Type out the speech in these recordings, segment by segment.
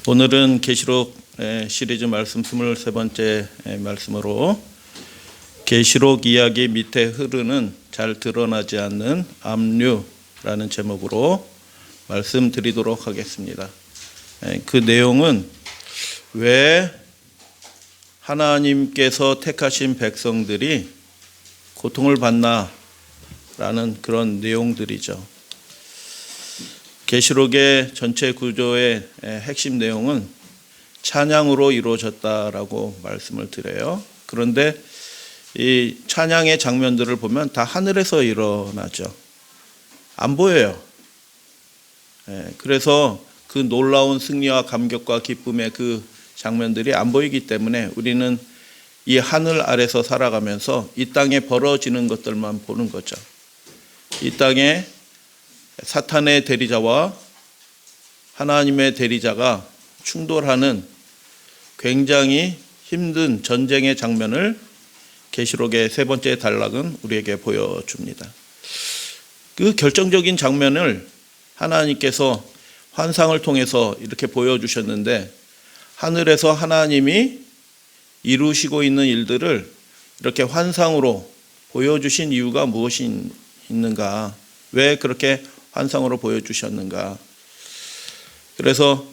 오늘은 계시록 시리즈 말씀 23번째 말씀으로 계시록 이야기 밑에 흐르는 잘 드러나지 않는 압류라는 제목으로 말씀드리도록 하겠습니다. 그 내용은 왜 하나님께서 택하신 백성들이 고통을 받나라는 그런 내용들이죠. 계시록의 전체 구조의 핵심 내용은 찬양으로 이루어졌다라고 말씀을 드려요. 그런데 이 찬양의 장면들을 보면 다 하늘에서 일어나죠. 안 보여요. 그래서 그 놀라운 승리와 감격과 기쁨의 그 장면들이 안 보이기 때문에 우리는 이 하늘 아래서 살아가면서 이 땅에 벌어지는 것들만 보는 거죠. 이 땅에 사탄의 대리자와 하나님의 대리자가 충돌하는 굉장히 힘든 전쟁의 장면을 계시록의 세 번째 단락은 우리에게 보여줍니다. 그 결정적인 장면을 하나님께서 환상을 통해서 이렇게 보여주셨는데, 하늘에서 하나님이 이루시고 있는 일들을 이렇게 환상으로 보여주신 이유가 무엇이 있는가? 왜 그렇게 환상으로 보여주셨는가? 그래서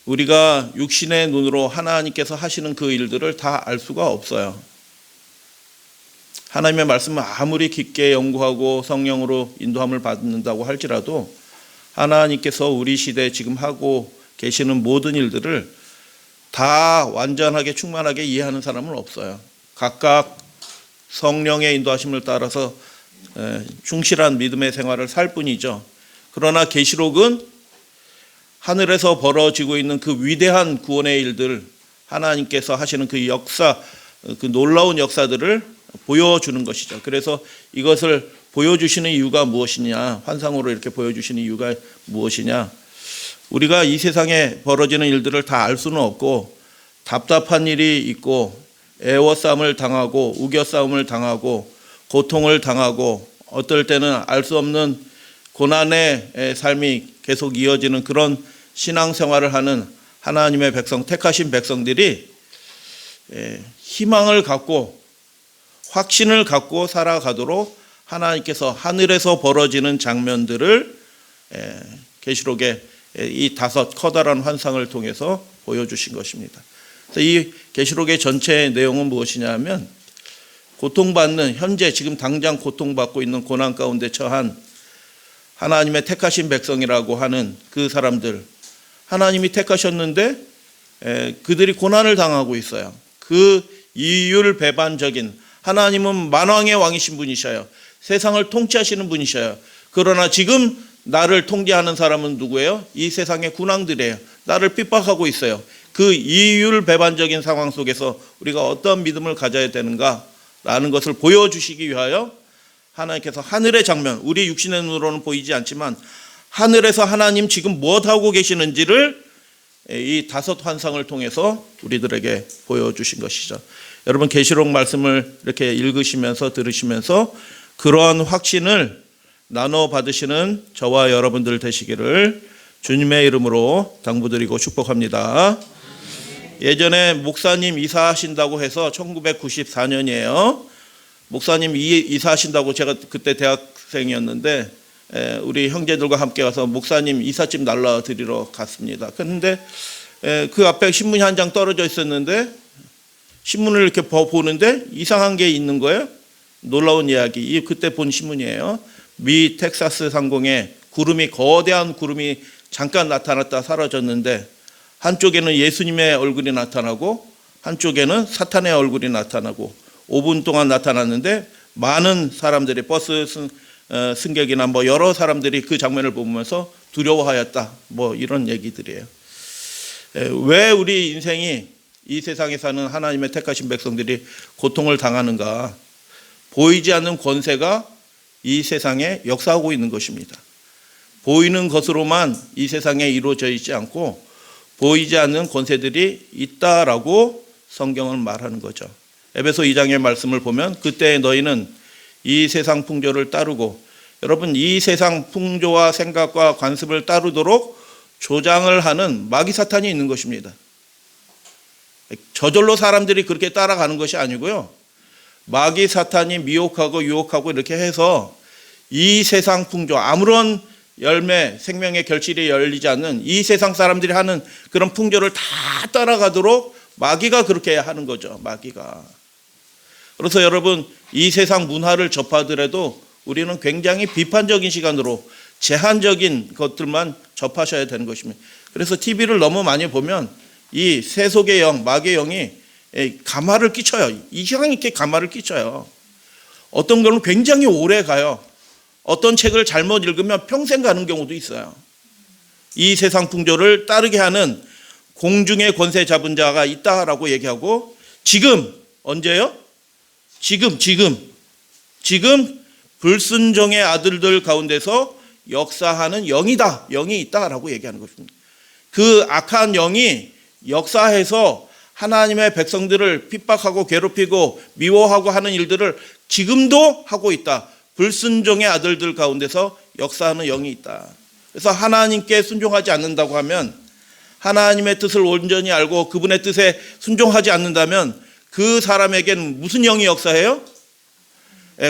우리가 육신의 눈으로 하나님께서 하시는 그 일들을 다 알 수가 없어요. 하나님의 말씀을 아무리 깊게 연구하고 성령으로 인도함을 받는다고 할지라도 하나님께서 우리 시대에 지금 하고 계시는 모든 일들을 다 완전하게 충만하게 이해하는 사람은 없어요. 각각 성령의 인도하심을 따라서 충실한 믿음의 생활을 살 뿐이죠. 그러나 계시록은 하늘에서 벌어지고 있는 그 위대한 구원의 일들, 하나님께서 하시는 그 역사, 그 놀라운 역사들을 보여주는 것이죠. 그래서 이것을 보여주시는 이유가 무엇이냐, 환상으로 이렇게 보여주시는 이유가 무엇이냐, 우리가 이 세상에 벌어지는 일들을 다 알 수는 없고, 답답한 일이 있고 애워싸움을 당하고 우겨싸움을 당하고 고통을 당하고 어떨 때는 알 수 없는 고난의 삶이 계속 이어지는 그런 신앙생활을 하는 하나님의 백성, 택하신 백성들이 희망을 갖고 확신을 갖고 살아가도록 하나님께서 하늘에서 벌어지는 장면들을 계시록의 이 다섯 커다란 환상을 통해서 보여주신 것입니다. 그래서 이 계시록의 전체 내용은 무엇이냐면, 고통받는, 현재 지금 당장 고통받고 있는 고난 가운데 처한 하나님의 택하신 백성이라고 하는 그 사람들, 하나님이 택하셨는데 그들이 고난을 당하고 있어요. 그 이율배반적인, 하나님은 만왕의 왕이신 분이셔요. 세상을 통치하시는 분이셔요. 그러나 지금 나를 통제하는 사람은 누구예요? 이 세상의 군왕들이에요. 나를 핍박하고 있어요. 그 이율배반적인 상황 속에서 우리가 어떤 믿음을 가져야 되는가라는 것을 보여주시기 위하여 하나님께서 하늘의 장면, 우리 육신의 눈으로는 보이지 않지만 하늘에서 하나님 지금 무엇하고 계시는지를 이 다섯 환상을 통해서 우리들에게 보여주신 것이죠. 여러분, 계시록 말씀을 이렇게 읽으시면서 들으시면서 그러한 확신을 나눠 받으시는 저와 여러분들 되시기를 주님의 이름으로 당부드리고 축복합니다. 예전에 목사님 이사하신다고 해서 1994년이에요. 목사님 이사하신다고, 제가 그때 대학생이었는데 우리 형제들과 함께 가서 목사님 이삿짐 날라드리러 갔습니다. 그런데 그 앞에 신문이 한 장 떨어져 있었는데 신문을 이렇게 보는데 이상한 게 있는 거예요. 놀라운 이야기. 그때 본 신문이에요. 미 텍사스 상공에 거대한 구름이 잠깐 나타났다 사라졌는데, 한쪽에는 예수님의 얼굴이 나타나고 한쪽에는 사탄의 얼굴이 나타나고 5분 동안 나타났는데, 많은 사람들이, 버스 승객이나 여러 사람들이 그 장면을 보면서 두려워하였다, 이런 얘기들이에요. 왜 우리 인생이, 이 세상에 사는 하나님의 택하신 백성들이 고통을 당하는가? 보이지 않는 권세가 이 세상에 역사하고 있는 것입니다. 보이는 것으로만 이 세상에 이루어져 있지 않고 보이지 않는 권세들이 있다라고 성경은 말하는 거죠. 에베소 2장의 말씀을 보면, 그때 너희는 이 세상 풍조를 따르고, 여러분, 이 세상 풍조와 생각과 관습을 따르도록 조장을 하는 마귀 사탄이 있는 것입니다. 저절로 사람들이 그렇게 따라가는 것이 아니고요. 마귀 사탄이 미혹하고 유혹하고 이렇게 해서 이 세상 풍조, 아무런 열매, 생명의 결실이 열리지 않는 이 세상 사람들이 하는 그런 풍조를 다 따라가도록 마귀가 그렇게 하는 거죠. 마귀가. 그래서 여러분, 이 세상 문화를 접하더라도 우리는 굉장히 비판적인 시간으로 제한적인 것들만 접하셔야 되는 것입니다. 그래서 TV를 너무 많이 보면 이 세속의 영, 마귀의 영이 감화를 끼쳐요. 이상하게 이렇게 감화를 끼쳐요. 어떤 경우는 굉장히 오래 가요. 어떤 책을 잘못 읽으면 평생 가는 경우도 있어요. 이 세상 풍조를 따르게 하는 공중의 권세 잡은 자가 있다라고 얘기하고, 지금 언제요? 지금 불순종의 아들들 가운데서 역사하는 영이다. 영이 있다라고 얘기하는 것입니다. 그 악한 영이 역사해서 하나님의 백성들을 핍박하고 괴롭히고 미워하고 하는 일들을 지금도 하고 있다. 불순종의 아들들 가운데서 역사하는 영이 있다. 그래서 하나님께 순종하지 않는다고 하면, 하나님의 뜻을 온전히 알고 그분의 뜻에 순종하지 않는다면 그 사람에게는 무슨 영이 역사해요?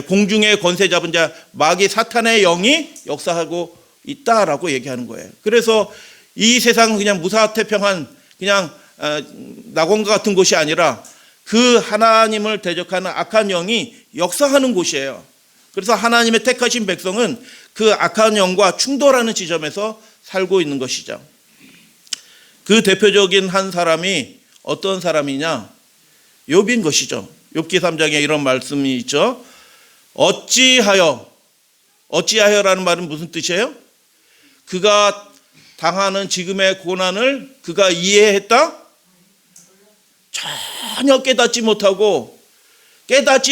공중의 권세 잡은 자 마귀 사탄의 영이 역사하고 있다라고 얘기하는 거예요. 그래서 이 세상은 그냥 무사태평한 그냥 낙원과 같은 곳이 아니라 그 하나님을 대적하는 악한 영이 역사하는 곳이에요. 그래서 하나님의 택하신 백성은 그 악한 영과 충돌하는 지점에서 살고 있는 것이죠. 그 대표적인 한 사람이 어떤 사람이냐? 욥인 것이죠. 욥기 3장에 이런 말씀이 있죠. 어찌하여라는 말은 무슨 뜻이에요? 그가 당하는 지금의 고난을 그가 이해했다? 전혀 깨닫지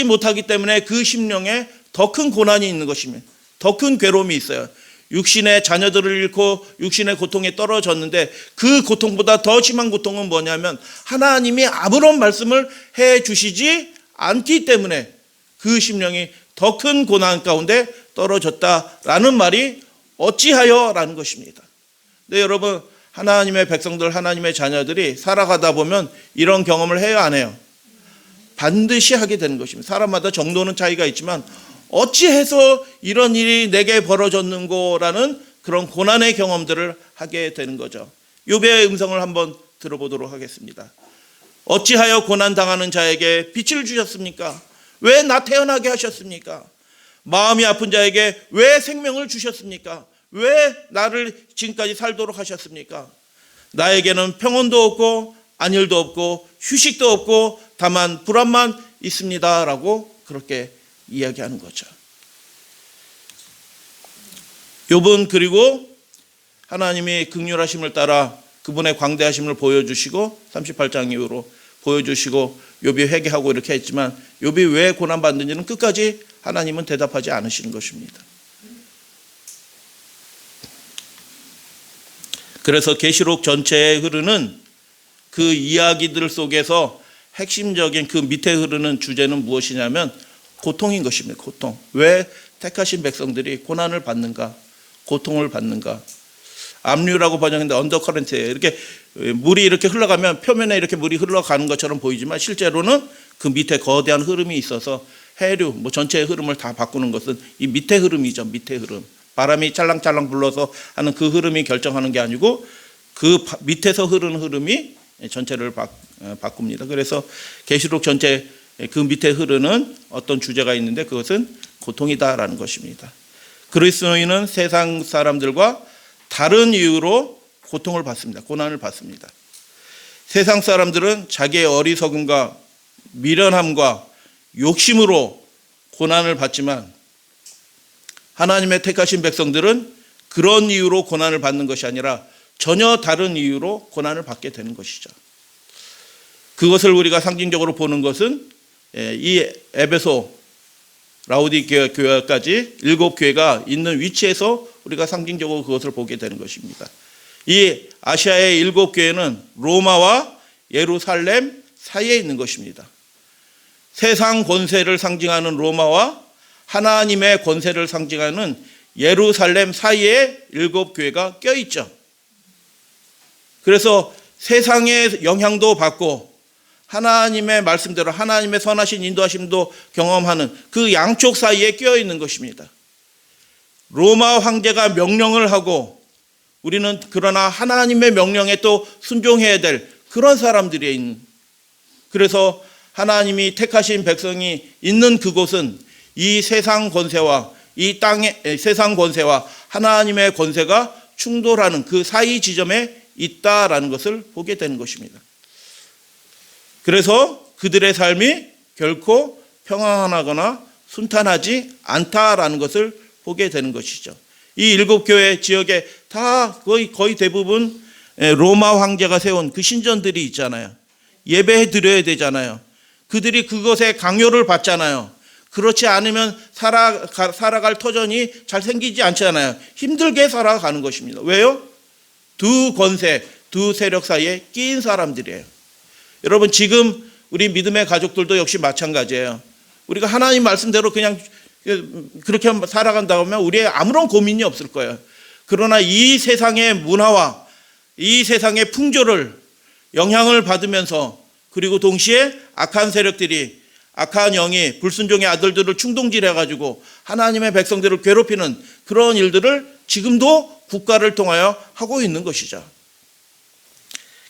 못하기 때문에 그 심령에 더 큰 고난이 있는 것입니다. 더 큰 괴로움이 있어요. 육신의 자녀들을 잃고 육신의 고통에 떨어졌는데, 그 고통보다 더 심한 고통은 뭐냐면 하나님이 아무런 말씀을 해 주시지 않기 때문에 그 심령이 더 큰 고난 가운데 떨어졌다라는 말이 어찌하여라는 것입니다. 근데 여러분, 하나님의 백성들, 하나님의 자녀들이 살아가다 보면 이런 경험을 해요, 안 해요? 반드시 하게 되는 것입니다. 사람마다 정도는 차이가 있지만 어찌해서 이런 일이 내게 벌어졌는고라는 그런 고난의 경험들을 하게 되는 거죠. 욥의 음성을 한번 들어보도록 하겠습니다. 어찌하여 고난당하는 자에게 빛을 주셨습니까? 왜 나 태어나게 하셨습니까? 마음이 아픈 자에게 왜 생명을 주셨습니까? 왜 나를 지금까지 살도록 하셨습니까? 나에게는 평온도 없고 안일도 없고 휴식도 없고 다만 불안만 있습니다 라고 그렇게 이야기하는 거죠. 욥은 그리고 하나님이 긍휼하심을 따라 그분의 광대하심을 보여주시고 38장 이후로 보여주시고 욥이 회개하고 이렇게 했지만, 욥이 왜 고난받는지는 끝까지 하나님은 대답하지 않으시는 것입니다. 그래서 계시록 전체에 흐르는 그 이야기들 속에서 핵심적인 그 밑에 흐르는 주제는 무엇이냐면 고통인 것입니다. 고통. 왜 택하신 백성들이 고난을 받는가? 고통을 받는가? 압류라고 번역했는데 언더커런트예요. 이렇게 물이 이렇게 흘러가면 표면에 이렇게 물이 흘러가는 것처럼 보이지만 실제로는 그 밑에 거대한 흐름이 있어서 해류, 전체의 흐름을 다 바꾸는 것은 이 밑에 흐름이죠. 밑에 흐름. 바람이 찰랑찰랑 불러서 하는 그 흐름이 결정하는 게 아니고 그 밑에서 흐르는 흐름이 전체를 바꿉니다. 그래서 계시록 전체 그 밑에 흐르는 어떤 주제가 있는데 그것은 고통이다라는 것입니다. 그리스도인은 세상 사람들과 다른 이유로 고통을 받습니다. 고난을 받습니다. 세상 사람들은 자기의 어리석음과 미련함과 욕심으로 고난을 받지만, 하나님의 택하신 백성들은 그런 이유로 고난을 받는 것이 아니라 전혀 다른 이유로 고난을 받게 되는 것이죠. 그것을 우리가 상징적으로 보는 것은 이 에베소, 라오디게아 교회까지 7교회가 있는 위치에서 우리가 상징적으로 그것을 보게 되는 것입니다. 이 아시아의 7교회는 로마와 예루살렘 사이에 있는 것입니다. 세상 권세를 상징하는 로마와 하나님의 권세를 상징하는 예루살렘 사이에 7교회가 껴있죠. 그래서 세상의 영향도 받고 하나님의 말씀대로 하나님의 선하신 인도하심도 경험하는 그 양쪽 사이에 끼어 있는 것입니다. 로마 황제가 명령을 하고 우리는 그러나 하나님의 명령에 또 순종해야 될 그런 사람들이 있는, 그래서 하나님이 택하신 백성이 있는 그곳은 이 세상 권세와 이 땅의 세상 권세와 하나님의 권세가 충돌하는 그 사이 지점에 있다라는 것을 보게 되는 것입니다. 그래서 그들의 삶이 결코 평안하거나 순탄하지 않다라는 것을 보게 되는 것이죠. 이 7교회 지역에 다 거의 대부분 로마 황제가 세운 그 신전들이 있잖아요. 예배해 드려야 되잖아요. 그들이 그것에 강요를 받잖아요. 그렇지 않으면 살아갈 터전이 잘 생기지 않잖아요. 힘들게 살아가는 것입니다. 왜요? 두 권세, 두 세력 사이에 끼인 사람들이에요. 여러분, 지금 우리 믿음의 가족들도 역시 마찬가지예요. 우리가 하나님 말씀대로 그냥 그렇게 살아간다고 하면 우리의 아무런 고민이 없을 거예요. 그러나 이 세상의 문화와 이 세상의 풍조를 영향을 받으면서, 그리고 동시에 악한 세력들이, 악한 영이 불순종의 아들들을 충동질해가지고 하나님의 백성들을 괴롭히는 그런 일들을 지금도 국가를 통하여 하고 있는 것이죠.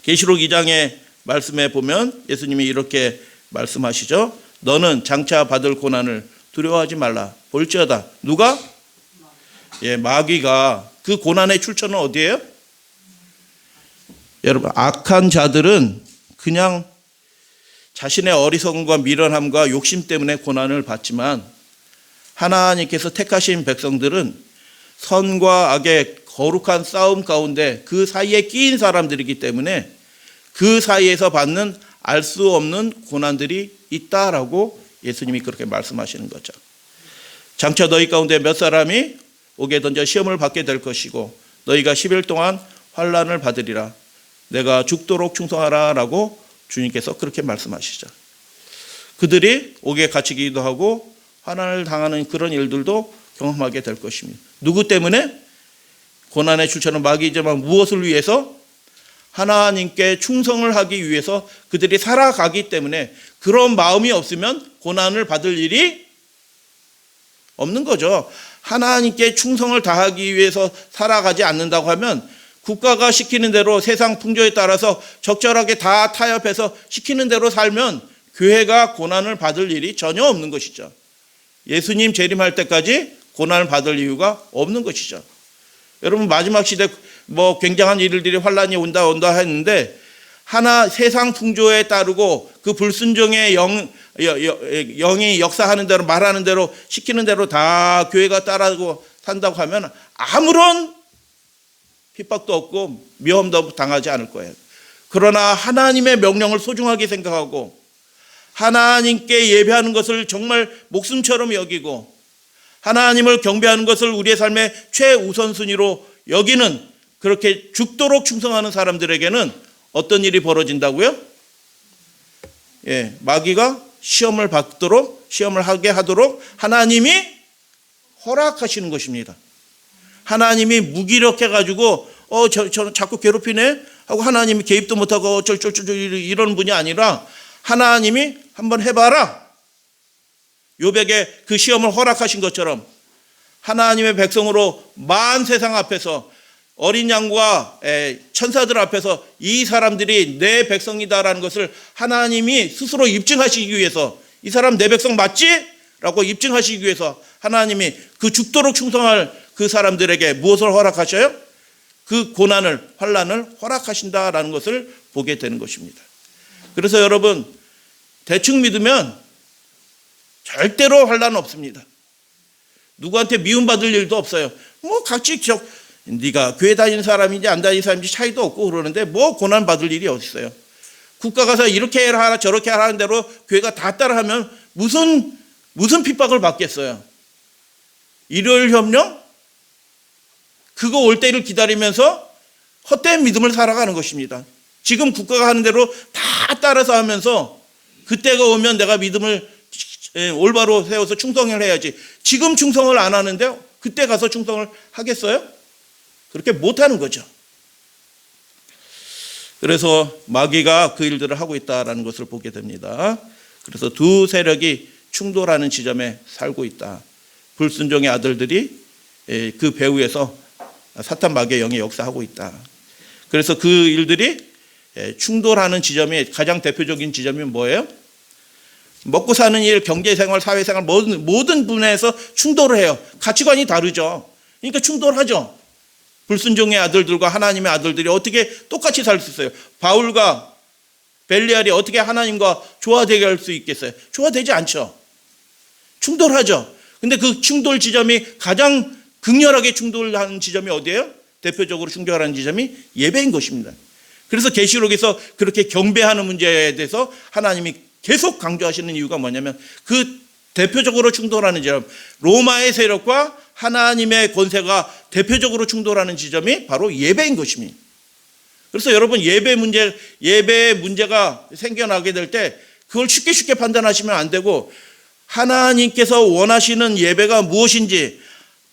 계시록 2장의 말씀에 보면 예수님이 이렇게 말씀하시죠. 너는 장차 받을 고난을 두려워하지 말라. 볼지어다. 누가? 마귀가. 그 고난의 출처는 어디예요? 여러분, 악한 자들은 그냥 자신의 어리석음과 미련함과 욕심 때문에 고난을 받지만, 하나님께서 택하신 백성들은 선과 악의 거룩한 싸움 가운데 그 사이에 끼인 사람들이기 때문에 그 사이에서 받는 알 수 없는 고난들이 있다라고 예수님이 그렇게 말씀하시는 거죠. 장차 너희 가운데 몇 사람이 옥에 던져 시험을 받게 될 것이고 너희가 10일 동안 환난을 받으리라. 내가 죽도록 충성하라 라고 주님께서 그렇게 말씀하시죠. 그들이 옥에 갇히기도 하고 환난을 당하는 그런 일들도 경험하게 될 것입니다. 누구 때문에? 고난의 출처는 마귀이지만 무엇을 위해서? 하나님께 충성을 하기 위해서 그들이 살아가기 때문에, 그런 마음이 없으면 고난을 받을 일이 없는 거죠. 하나님께 충성을 다하기 위해서 살아가지 않는다고 하면 국가가 시키는 대로 세상 풍조에 따라서 적절하게 다 타협해서 시키는 대로 살면 교회가 고난을 받을 일이 전혀 없는 것이죠. 예수님 재림할 때까지 고난을 받을 이유가 없는 것이죠. 여러분, 마지막 시대 굉장한 일들이 환란이 온다 했는데, 세상 풍조에 따르고 그 불순종의 영이 역사하는 대로 말하는 대로 시키는 대로 다 교회가 따라고 산다고 하면 아무런 핍박도 없고 미움도 당하지 않을 거예요. 그러나 하나님의 명령을 소중하게 생각하고 하나님께 예배하는 것을 정말 목숨처럼 여기고 하나님을 경배하는 것을 우리의 삶의 최우선순위로 여기는, 그렇게 죽도록 충성하는 사람들에게는 어떤 일이 벌어진다고요? 마귀가 시험을 하게 하도록 하나님이 허락하시는 것입니다. 하나님이 무기력해가지고 저는 자꾸 괴롭히네 하고 하나님이 개입도 못하고 어쩔 이런 분이 아니라, 하나님이 한번 해봐라, 욥에게 그 시험을 허락하신 것처럼 하나님의 백성으로 만 세상 앞에서, 어린 양과 천사들 앞에서 이 사람들이 내 백성이다라는 것을 하나님이 스스로 입증하시기 위해서, 이 사람 내 백성 맞지? 라고 입증하시기 위해서 하나님이 그 죽도록 충성할 그 사람들에게 무엇을 허락하셔요? 그 고난을, 환난을 허락하신다라는 것을 보게 되는 것입니다. 그래서 여러분, 대충 믿으면 절대로 환난 없습니다. 누구한테 미움받을 일도 없어요. 각지 네가 교회 다니는 사람인지 안 다니는 사람인지 차이도 없고 그러는데 고난 받을 일이 어디 있어요? 국가 가서 이렇게 해라 저렇게 하라는 대로 교회가 다 따라하면 무슨 핍박을 받겠어요? 일요일 협령? 그거 올 때를 기다리면서 헛된 믿음을 살아가는 것입니다. 지금 국가가 하는 대로 다 따라서 하면서 그때가 오면 내가 믿음을 올바로 세워서 충성을 해야지. 지금 충성을 안 하는데 그때 가서 충성을 하겠어요? 그렇게 못하는 거죠. 그래서 마귀가 그 일들을 하고 있다라는 것을 보게 됩니다. 그래서 두 세력이 충돌하는 지점에 살고 있다. 불순종의 아들들이 그 배후에서 사탄 마귀의 영이 역사하고 있다. 그래서 그 일들이 충돌하는 지점이 가장 대표적인 지점이 뭐예요? 먹고 사는 일, 경제생활, 사회생활 모든 분야에서 충돌을 해요. 가치관이 다르죠. 그러니까 충돌하죠. 불순종의 아들들과 하나님의 아들들이 어떻게 똑같이 살 수 있어요? 바울과 벨리알이 어떻게 하나님과 조화되게 할 수 있겠어요? 조화되지 않죠. 충돌하죠. 근데 그 충돌 지점이 가장 극렬하게 충돌하는 지점이 어디예요? 대표적으로 충돌하는 지점이 예배인 것입니다. 그래서 계시록에서 그렇게 경배하는 문제에 대해서 하나님이 계속 강조하시는 이유가 뭐냐면 그 대표적으로 충돌하는 지점, 로마의 세력과 하나님의 권세가 대표적으로 충돌하는 지점이 바로 예배인 것입니다. 그래서 여러분 예배 문제가 생겨나게 될 때 그걸 쉽게 판단하시면 안 되고 하나님께서 원하시는 예배가 무엇인지,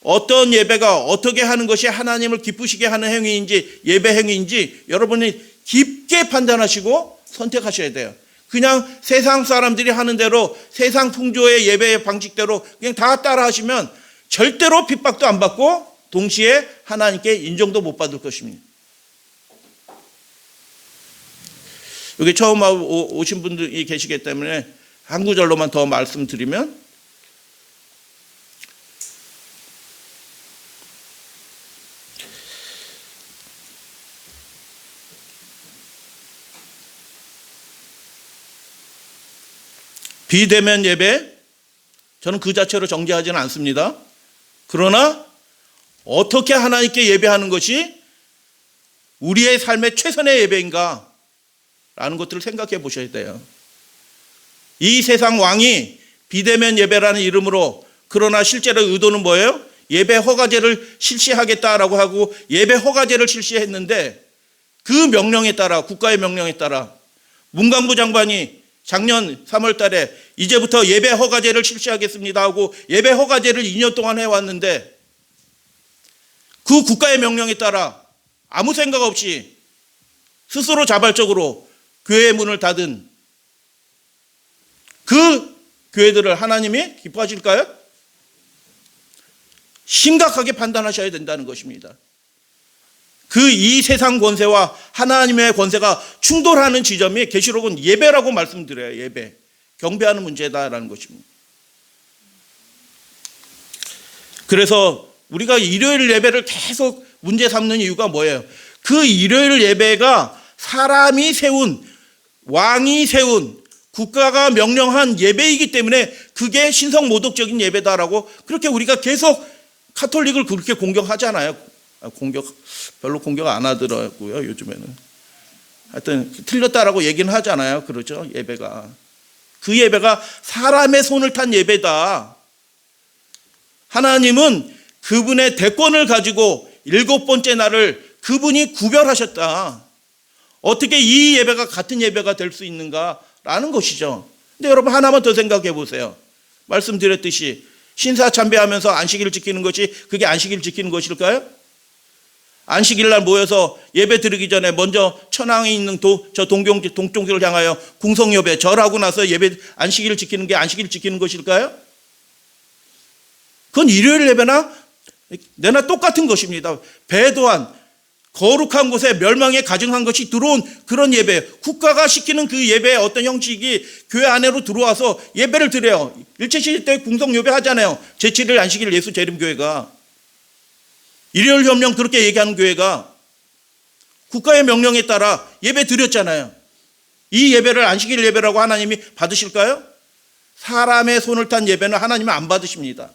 어떤 예배가 어떻게 하는 것이 하나님을 기쁘시게 하는 행위인지, 예배 행위인지 여러분이 깊게 판단하시고 선택하셔야 돼요. 그냥 세상 사람들이 하는 대로 세상 풍조의 예배의 방식대로 그냥 다 따라 하시면 절대로 핍박도 안 받고 동시에 하나님께 인정도 못 받을 것입니다. 여기 처음 오신 분들이 계시기 때문에 한 구절로만 더 말씀드리면 비대면 예배, 저는 그 자체로 정죄하지는 않습니다. 그러나 어떻게 하나님께 예배하는 것이 우리의 삶의 최선의 예배인가 라는 것들을 생각해 보셔야 돼요. 이 세상 왕이 비대면 예배라는 이름으로, 그러나 실제로 의도는 뭐예요? 예배 허가제를 실시하겠다라고 하고 예배 허가제를 실시했는데 그 명령에 따라, 국가의 명령에 따라 문광부 장관이 작년 3월 달에 이제부터 예배 허가제를 실시하겠습니다 하고 예배 허가제를 2년 동안 해왔는데 그 국가의 명령에 따라 아무 생각 없이 스스로 자발적으로 교회의 문을 닫은 그 교회들을 하나님이 기뻐하실까요? 심각하게 판단하셔야 된다는 것입니다. 이 세상 권세와 하나님의 권세가 충돌하는 지점이 계시록은 예배라고 말씀드려요. 예배. 경배하는 문제다라는 것입니다. 그래서 우리가 일요일 예배를 계속 문제 삼는 이유가 뭐예요? 그 일요일 예배가 사람이 세운, 왕이 세운, 국가가 명령한 예배이기 때문에 그게 신성모독적인 예배다라고 그렇게 우리가 계속 카톨릭을 그렇게 공격하잖아요. 별로 공격 안 하더라고요, 요즘에는. 하여튼 틀렸다라고 얘기는 하잖아요. 그러죠, 예배가. 그 예배가 사람의 손을 탄 예배다. 하나님은 그분의 대권을 가지고 7번째 날을 그분이 구별하셨다. 어떻게 이 예배가 같은 예배가 될 수 있는가라는 것이죠. 근데 여러분 하나만 더 생각해 보세요. 말씀드렸듯이 신사참배하면서 안식일을 지키는 것이 그게 안식일 지키는 것일까요? 안식일 날 모여서 예배 드리기 전에 먼저 천왕에 있는 저 동쪽을 향하여 궁성예배 절하고 나서 안식일을 지키는 게 안식일 지키는 것일까요? 그건 일요일 예배나 내나 똑같은 것입니다. 배도한 거룩한 곳에 멸망에 가증한 것이 들어온 그런 예배, 국가가 시키는 그 예배의 어떤 형식이 교회 안으로 들어와서 예배를 드려요. 일체시대 때 궁성예배 하잖아요. 제7일 안식일 예수 재림교회가. 일요일 협령 그렇게 얘기하는 교회가 국가의 명령에 따라 예배 드렸잖아요. 이 예배를 안식일 예배라고 하나님이 받으실까요? 사람의 손을 탄 예배는 하나님은 안 받으십니다.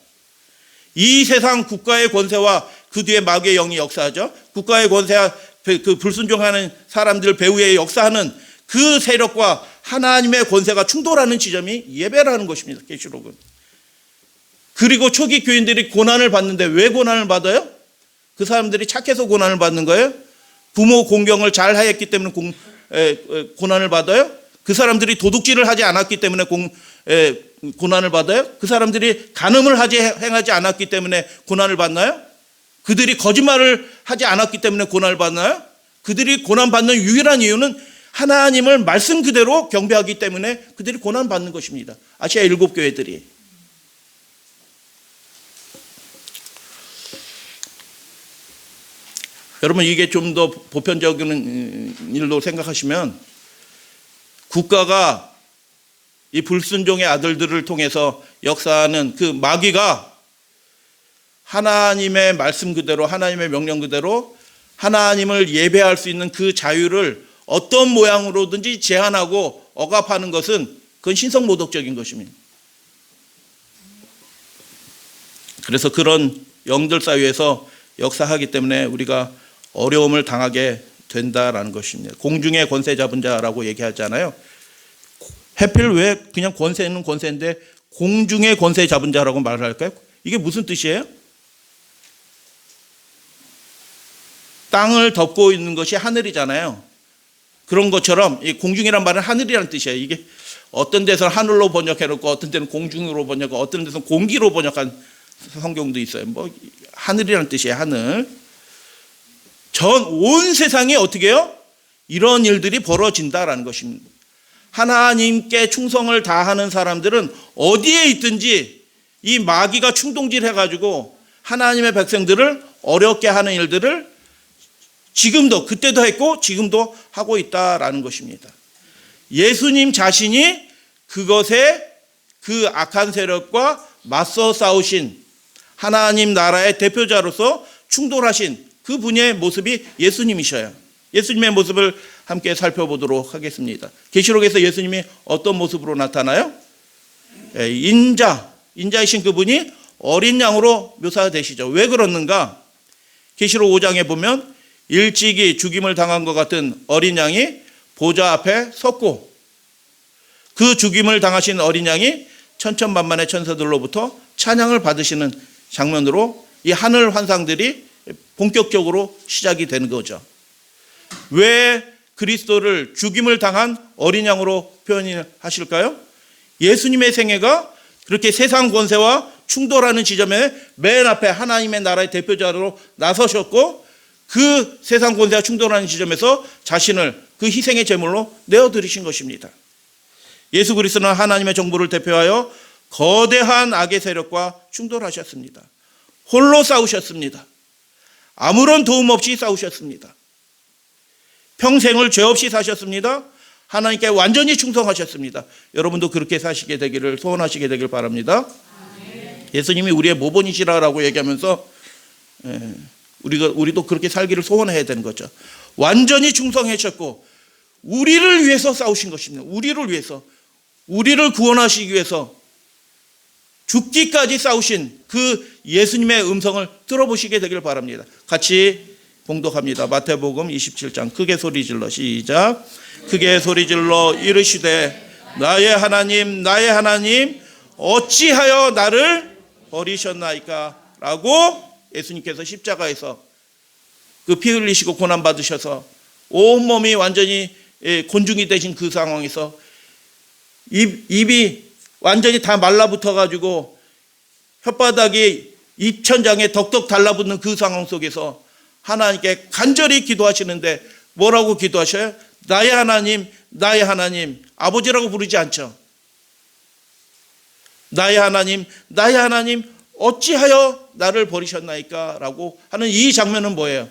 이 세상 국가의 권세와 그 뒤에 마귀의 영이 역사하죠. 국가의 권세와 그 불순종하는 사람들 배후에 역사하는 그 세력과 하나님의 권세가 충돌하는 지점이 예배라는 것입니다. 계시록은. 그리고 초기 교인들이 고난을 받는데 왜 고난을 받아요? 그 사람들이 착해서 고난을 받는 거예요? 부모 공경을 잘 하였기 때문에 고난을 받아요? 그 사람들이 도둑질을 하지 않았기 때문에 고난을 받아요? 그 사람들이 간음을 행하지 않았기 때문에 고난을 받나요? 그들이 거짓말을 하지 않았기 때문에 고난을 받나요? 그들이 고난받는 유일한 이유는 하나님을 말씀 그대로 경배하기 때문에 그들이 고난받는 것입니다. 아시아 7교회들이. 여러분, 이게 좀 더 보편적인 일로 생각하시면 국가가 이 불순종의 아들들을 통해서 역사하는 그 마귀가 하나님의 말씀 그대로, 하나님의 명령 그대로 하나님을 예배할 수 있는 그 자유를 어떤 모양으로든지 제한하고 억압하는 것은 그건 신성모독적인 것입니다. 그래서 그런 영들 사이에서 역사하기 때문에 우리가 어려움을 당하게 된다라는 것입니다. 공중의 권세 잡은 자라고 얘기하잖아요. 해필 왜 그냥 권세는 권세인데 공중의 권세 잡은 자라고 말을 할까요? 이게 무슨 뜻이에요? 땅을 덮고 있는 것이 하늘이잖아요. 그런 것처럼 이 공중이란 말은 하늘이라는 뜻이에요. 이게 어떤 데서는 하늘로 번역해놓고 어떤 데는 공중으로 번역하고 어떤 데서는 공기로 번역한 성경도 있어요. 뭐 하늘이라는 뜻이에요. 하늘. 전 온 세상에 어떻게 해요? 이런 일들이 벌어진다라는 것입니다. 하나님께 충성을 다하는 사람들은 어디에 있든지 이 마귀가 충동질 해가지고 하나님의 백성들을 어렵게 하는 일들을 지금도, 그때도 했고 지금도 하고 있다라는 것입니다. 예수님 자신이 그것에 그 악한 세력과 맞서 싸우신 하나님 나라의 대표자로서 충돌하신 그 분의 모습이 예수님이셔요. 예수님의 모습을 함께 살펴보도록 하겠습니다. 계시록에서 예수님이 어떤 모습으로 나타나요? 인자이신 그분이 어린 양으로 묘사되시죠. 왜 그러는가? 계시록 5장에 보면 일찍이 죽임을 당한 것 같은 어린 양이 보좌 앞에 섰고 그 죽임을 당하신 어린 양이 천천만만의 천사들로부터 찬양을 받으시는 장면으로 이 하늘 환상들이 본격적으로 시작이 되는 거죠. 왜 그리스도를 죽임을 당한 어린 양으로 표현하실까요? 예수님의 생애가 그렇게 세상 권세와 충돌하는 지점에 맨 앞에 하나님의 나라의 대표자로 나서셨고 그 세상 권세와 충돌하는 지점에서 자신을 그 희생의 제물로 내어드리신 것입니다. 예수 그리스도는 하나님의 정부를 대표하여 거대한 악의 세력과 충돌하셨습니다. 홀로 싸우셨습니다. 아무런 도움 없이 싸우셨습니다. 평생을 죄 없이 사셨습니다. 하나님께 완전히 충성하셨습니다. 여러분도 그렇게 사시게 되기를 소원하시게 되길 바랍니다. 예수님이 우리의 모본이시라고 얘기하면서 우리도 그렇게 살기를 소원해야 되는 거죠. 완전히 충성하셨고 우리를 위해서 싸우신 것입니다. 우리를 위해서, 우리를 구원하시기 위해서 죽기까지 싸우신 그 예수님의 음성을 들어보시게 되길 바랍니다. 같이 봉독합니다. 마태복음 27장 크게 소리질러 시작. 크게 소리질러 이르시되 나의 하나님 나의 하나님 어찌하여 나를 버리셨나이까 라고 예수님께서 십자가에서 그 피 흘리시고 고난받으셔서 온몸이 완전히 곤중이 되신 그 상황에서 입이 완전히 다 말라붙어 가지고 혓바닥이 입천장에 덕덕 달라붙는 그 상황 속에서 하나님께 간절히 기도하시는데 뭐라고 기도하셔요? 나의 하나님 나의 하나님. 아버지라고 부르지 않죠. 나의 하나님 나의 하나님 어찌하여 나를 버리셨나이까 라고 하는 이 장면은 뭐예요?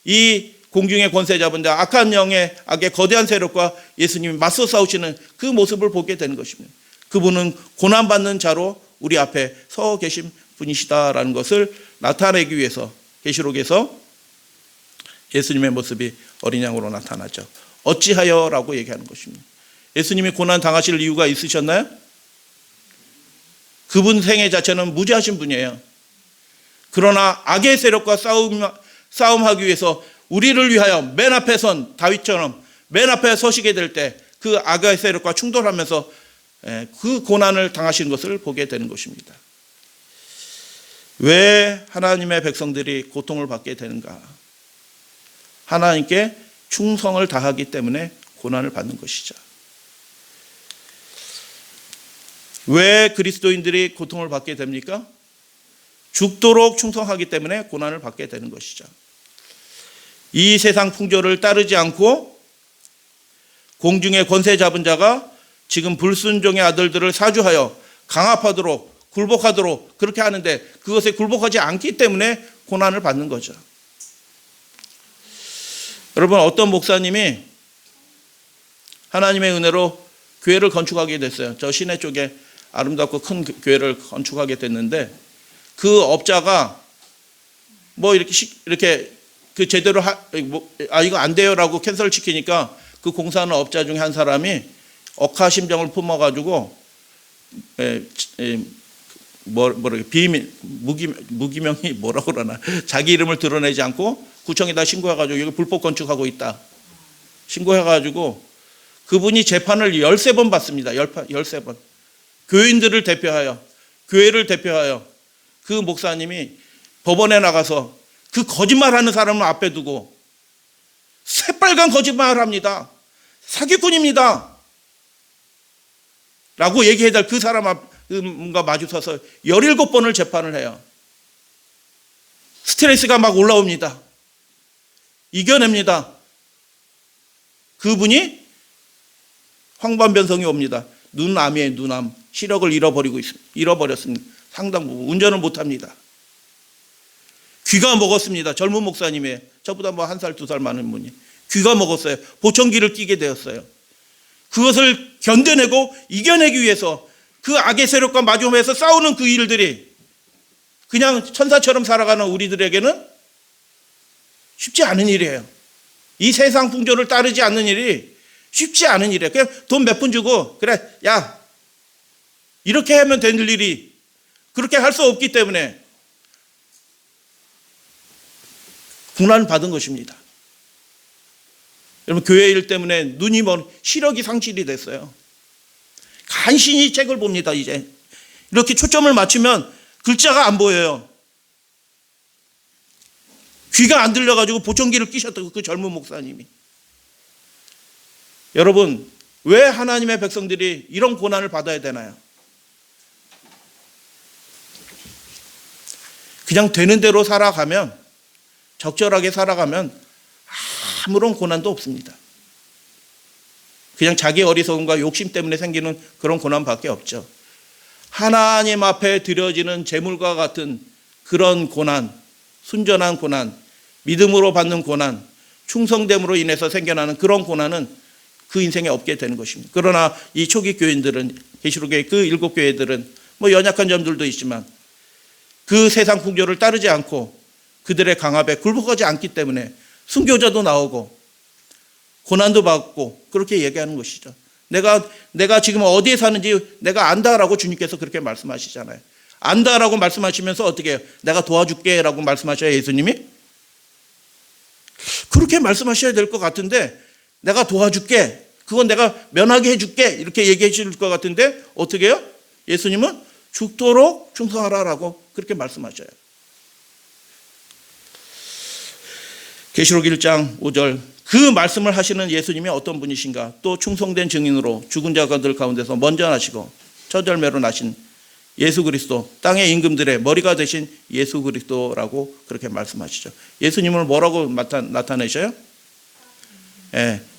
이 공중의 권세 잡은 자 악한 영의 악의 거대한 세력과 예수님이 맞서 싸우시는 그 모습을 보게 되는 것입니다. 그분은 고난받는 자로 우리 앞에 서 계신 분이시다라는 것을 나타내기 위해서 계시록에서 예수님의 모습이 어린 양으로 나타나죠. 어찌하여라고 얘기하는 것입니다. 예수님이 고난 당하실 이유가 있으셨나요? 그분 생애 자체는 무죄하신 분이에요. 그러나 악의 세력과 싸움하기 위해서 우리를 위하여 맨 앞에 선 다윗처럼 맨 앞에 서시게 될 때 그 악의 세력과 충돌하면서 그 고난을 당하시는 것을 보게 되는 것입니다. 왜 하나님의 백성들이 고통을 받게 되는가? 하나님께 충성을 다하기 때문에 고난을 받는 것이죠. 왜 그리스도인들이 고통을 받게 됩니까? 죽도록 충성하기 때문에 고난을 받게 되는 것이죠. 이 세상 풍조를 따르지 않고 공중의 권세 잡은 자가 지금 불순종의 아들들을 사주하여 강압하도록 굴복하도록 그렇게 하는데 그것에 굴복하지 않기 때문에 고난을 받는 거죠. 여러분, 어떤 목사님이 하나님의 은혜로 교회를 건축하게 됐어요. 저 시내 쪽에 아름답고 큰 교회를 건축하게 됐는데 그 업자가 뭐 이렇게 그 제대로 이거 안 돼요라고 캔슬 시키니까 그 공사하는 업자 중에 한 사람이 억하심정을 품어가지고 무기명이 뭐라고 그러나 자기 이름을 드러내지 않고 구청에다 신고해가지고 여기 불법 건축하고 있다 신고해가지고 그분이 재판을 13번 받습니다. 13번. 교인들을 대표하여 교회를 대표하여 그 목사님이 법원에 나가서 그 거짓말하는 사람을 앞에 두고 새빨간 거짓말을 합니다. 사기꾼입니다. 라고 얘기해야 될 그 사람과 마주서서 17번을 재판을 해요. 스트레스가 막 올라옵니다. 이겨냅니다. 그분이 황반변성이 옵니다. 눈암이에요. 눈암. 시력을 잃어버렸습니다. 상당 부분. 운전을 못합니다. 귀가 먹었습니다. 젊은 목사님이에요. 저보다 뭐 1살, 2살 많은 분이. 귀가 먹었어요. 보청기를 끼게 되었어요. 그것을 견뎌내고 이겨내기 위해서 그 악의 세력과 마주하면서 싸우는 그 일들이 그냥 천사처럼 살아가는 우리들에게는 쉽지 않은 일이에요. 이 세상 풍조를 따르지 않는 일이 쉽지 않은 일이에요. 그냥 돈 몇 푼 주고 그래 야 이렇게 하면 될 일이 그렇게 할 수 없기 때문에 고난을 받은 것입니다. 여러분, 교회 일 때문에 눈이 시력이 상실이 됐어요. 간신히 책을 봅니다. 이제 이렇게 초점을 맞추면 글자가 안 보여요. 귀가 안 들려가지고 보청기를 끼셨던 그 젊은 목사님이. 여러분, 왜 하나님의 백성들이 이런 고난을 받아야 되나요? 그냥 되는 대로 살아가면, 적절하게 살아가면 아무런 고난도 없습니다. 그냥 자기 어리석음과 욕심 때문에 생기는 그런 고난밖에 없죠. 하나님 앞에 드려지는 제물과 같은 그런 고난, 순전한 고난, 믿음으로 받는 고난, 충성됨으로 인해서 생겨나는 그런 고난은 그 인생에 없게 되는 것입니다. 그러나 이 초기 교인들은, 계시록의 그 7교회들은 뭐 연약한 점들도 있지만 그 세상 풍조를 따르지 않고 그들의 강압에 굴복하지 않기 때문에 순교자도 나오고 고난도 받고 그렇게 얘기하는 것이죠. 내가 지금 어디에 사는지 내가 안다라고 주님께서 그렇게 말씀하시잖아요. 안다라고 말씀하시면서 어떻게 해요? 내가 도와줄게 라고 말씀하셔야 예수님이? 그렇게 말씀하셔야 될 것 같은데 내가 도와줄게, 그건 내가 면하게 해줄게 이렇게 얘기해 주실 것 같은데 어떻게 해요? 예수님은 죽도록 충성하라라고 그렇게 말씀하셔요. 계시록 1장 5절 그 말씀을 하시는 예수님이 어떤 분이신가? 또 충성된 증인으로 죽은 자들 가운데서 먼저 나시고 처절매로 나신 예수 그리스도, 땅의 임금들의 머리가 되신 예수 그리스도라고 그렇게 말씀하시죠. 예수님을 뭐라고 나타내셔요?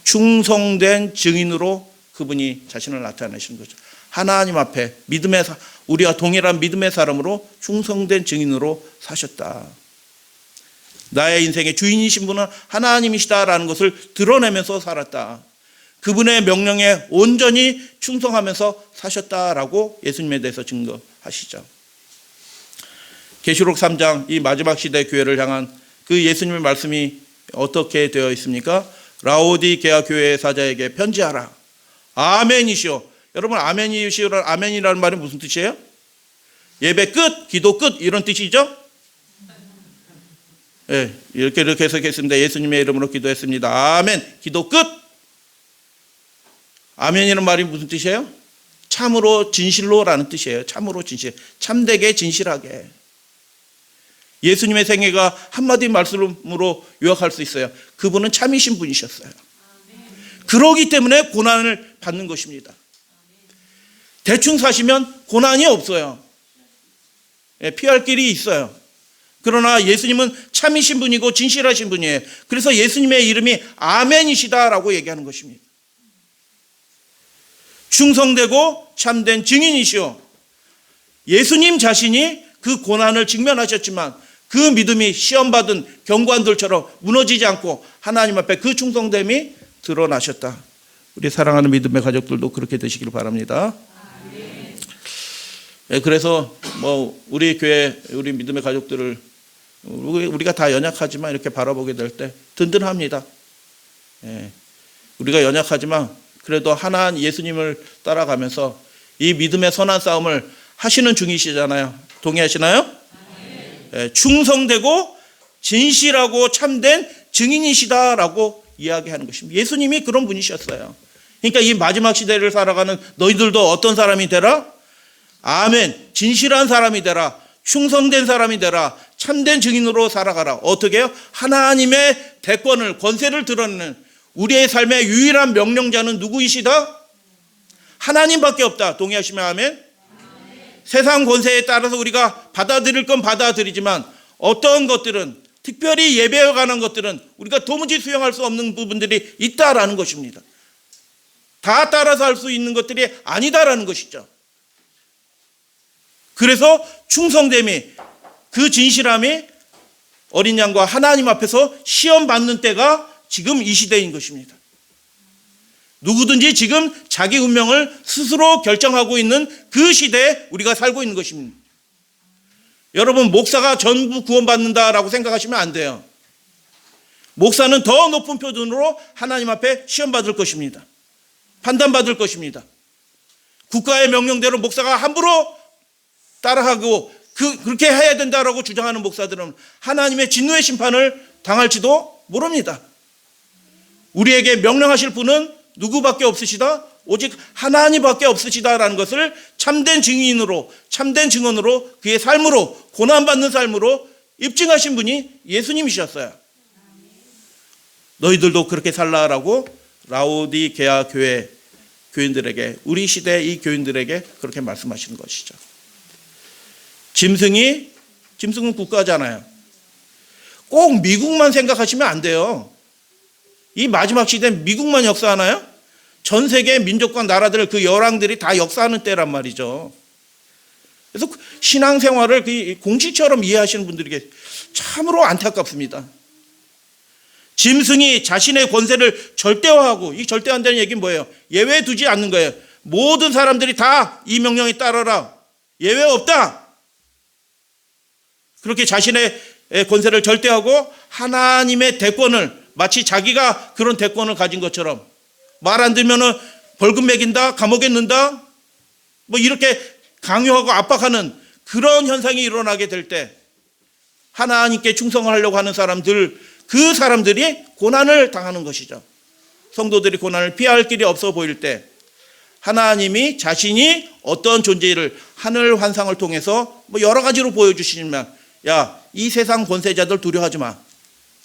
충성된 증인으로 그분이 자신을 나타내시는 거죠. 하나님 앞에 우리와 동일한 믿음의 사람으로 충성된 증인으로 사셨다. 나의 인생의 주인이신 분은 하나님이시다라는 것을 드러내면서 살았다. 그분의 명령에 온전히 충성하면서 사셨다라고 예수님에 대해서 증거하시죠. 계시록 3장 이 마지막 시대 교회를 향한 그 예수님의 말씀이 어떻게 되어 있습니까? 라오디게아 교회의 사자에게 편지하라. 아멘이시오. 여러분, 아멘이라는 말이 무슨 뜻이에요? 예배 끝, 기도 끝 이런 뜻이죠? 네, 이렇게 해석했습니다. 예수님의 이름으로 기도했습니다. 아멘. 기도 끝. 아멘이라는 말이 무슨 뜻이에요? 참으로 진실로라는 뜻이에요. 참으로 진실. 참되게 진실하게. 예수님의 생애가 한마디 말씀으로 요약할 수 있어요. 그분은 참이신 분이셨어요. 그러기 때문에 고난을 받는 것입니다. 대충 사시면 고난이 없어요. 피할 길이 있어요. 그러나 예수님은 참이신 분이고 진실하신 분이에요. 그래서 예수님의 이름이 아멘이시다라고 얘기하는 것입니다. 충성되고 참된 증인이시오. 예수님 자신이 그 고난을 직면하셨지만 그 믿음이 시험받은 경관들처럼 무너지지 않고 하나님 앞에 그 충성됨이 드러나셨다. 우리 사랑하는 믿음의 가족들도 그렇게 되시길 바랍니다. 그래서 우리 교회 우리 믿음의 가족들을 우리가 다 연약하지만 이렇게 바라보게 될 때 든든합니다. 우리가 연약하지만 그래도 하나님 예수님을 따라가면서 이 믿음의 선한 싸움을 하시는 중이시잖아요. 동의하시나요? 충성되고 진실하고 참된 증인이시다라고 이야기하는 것입니다. 예수님이 그런 분이셨어요. 그러니까 이 마지막 시대를 살아가는 너희들도 어떤 사람이 되라? 아멘. 진실한 사람이 되라. 충성된 사람이 되라. 참된 증인으로 살아가라. 어떻게 해요? 하나님의 대권을 권세를 드러내는 우리의 삶의 유일한 명령자는 누구이시다? 하나님밖에 없다. 동의하시면 아멘. 세상 권세에 따라서 우리가 받아들일 건 받아들이지만 어떤 것들은 특별히 예배에 관한 것들은 우리가 도무지 수용할 수 없는 부분들이 있다라는 것입니다. 다 따라서 할 수 있는 것들이 아니다라는 것이죠. 그래서 충성됨이 그 진실함이 어린 양과 하나님 앞에서 시험받는 때가 지금 이 시대인 것입니다. 누구든지 지금 자기 운명을 스스로 결정하고 있는 그 시대에 우리가 살고 있는 것입니다. 여러분, 목사가 전부 구원받는다라고 생각하시면 안 돼요. 목사는 더 높은 표준으로 하나님 앞에 시험받을 것입니다. 판단받을 것입니다. 국가의 명령대로 목사가 함부로 따라하고 그렇게 해야 된다라고 주장하는 목사들은 하나님의 진노의 심판을 당할지도 모릅니다. 우리에게 명령하실 분은 누구밖에 없으시다? 오직 하나님밖에 없으시다라는 것을 참된 증인으로, 참된 증언으로, 그의 삶으로, 고난받는 삶으로 입증하신 분이 예수님이셨어요. 너희들도 그렇게 살라라고 라오디게아 교회 교인들에게, 우리 시대 이 교인들에게 그렇게 말씀하시는 것이죠. 짐승은 국가잖아요. 꼭 미국만 생각하시면 안 돼요. 이 마지막 시대에 미국만 역사하나요? 전 세계 민족과 나라들 그 열왕들이 다 역사하는 때란 말이죠. 그래서 신앙생활을 공식처럼 이해하시는 분들에게 참으로 안타깝습니다. 짐승이 자신의 권세를 절대화하고, 이 절대화한다는 얘기는 뭐예요? 예외 두지 않는 거예요. 모든 사람들이 다 이 명령에 따르라. 예외 없다. 그렇게 자신의 권세를 절대하고 하나님의 대권을 마치 자기가 그런 대권을 가진 것처럼 말 안 들면은 벌금 매긴다, 감옥에 넣는다, 이렇게 강요하고 압박하는 그런 현상이 일어나게 될 때 하나님께 충성을 하려고 하는 사람들, 그 사람들이 고난을 당하는 것이죠. 성도들이 고난을 피할 길이 없어 보일 때 하나님이 자신이 어떤 존재를 하늘 환상을 통해서 여러 가지로 보여주시면, 야, 이 세상 권세자들 두려워하지 마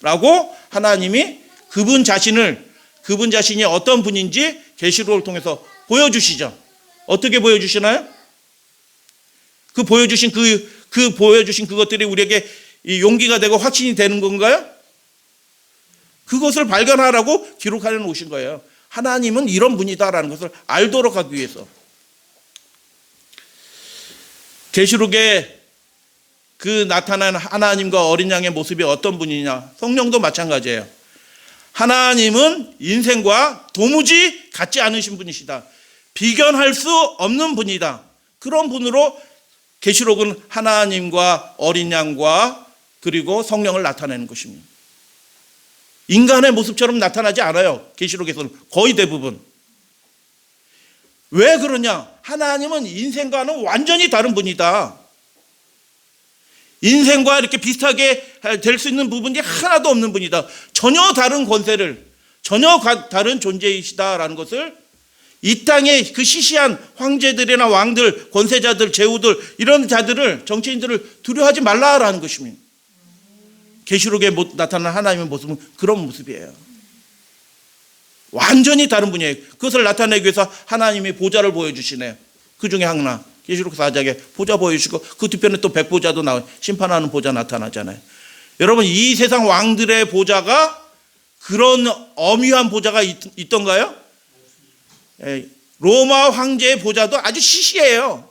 라고 하나님이 그분 자신이 어떤 분인지 계시록을 통해서 보여주시죠. 어떻게 보여주시나요? 그 보여주신 그것들이 우리에게 이 용기가 되고 확신이 되는 건가요? 그것을 발견하라고 기록하려 오신 거예요. 하나님은 이런 분이다라는 것을 알도록 하기 위해서. 계시록에 그 나타난 하나님과 어린 양의 모습이 어떤 분이냐? 성령도 마찬가지예요. 하나님은 인생과 도무지 같지 않으신 분이시다. 비견할 수 없는 분이다. 그런 분으로 계시록은 하나님과 어린 양과 그리고 성령을 나타내는 것입니다. 인간의 모습처럼 나타나지 않아요. 계시록에서는 거의 대부분. 왜 그러냐? 하나님은 인생과는 완전히 다른 분이다. 인생과 이렇게 비슷하게 될 수 있는 부분이 하나도 없는 분이다. 전혀 다른 권세를, 전혀 다른 존재이시다라는 것을 이 땅의 그 시시한 황제들이나 왕들, 권세자들, 제후들, 이런 자들을, 정치인들을 두려워하지 말라라는 것입니다. 계시록에 나타난 하나님의 모습은 그런 모습이에요. 완전히 다른 분이에요. 그것을 나타내기 위해서 하나님이 보좌를 보여주시네요. 그 중에 하나, 계시록 4장에 보좌 보여주시고 그 뒤편에 또 백보좌도 나와요. 심판하는 보좌 나타나잖아요. 여러분, 이 세상 왕들의 보좌가 그런 엄위한 보좌가 있던가요? 로마 황제의 보좌도 아주 시시해요.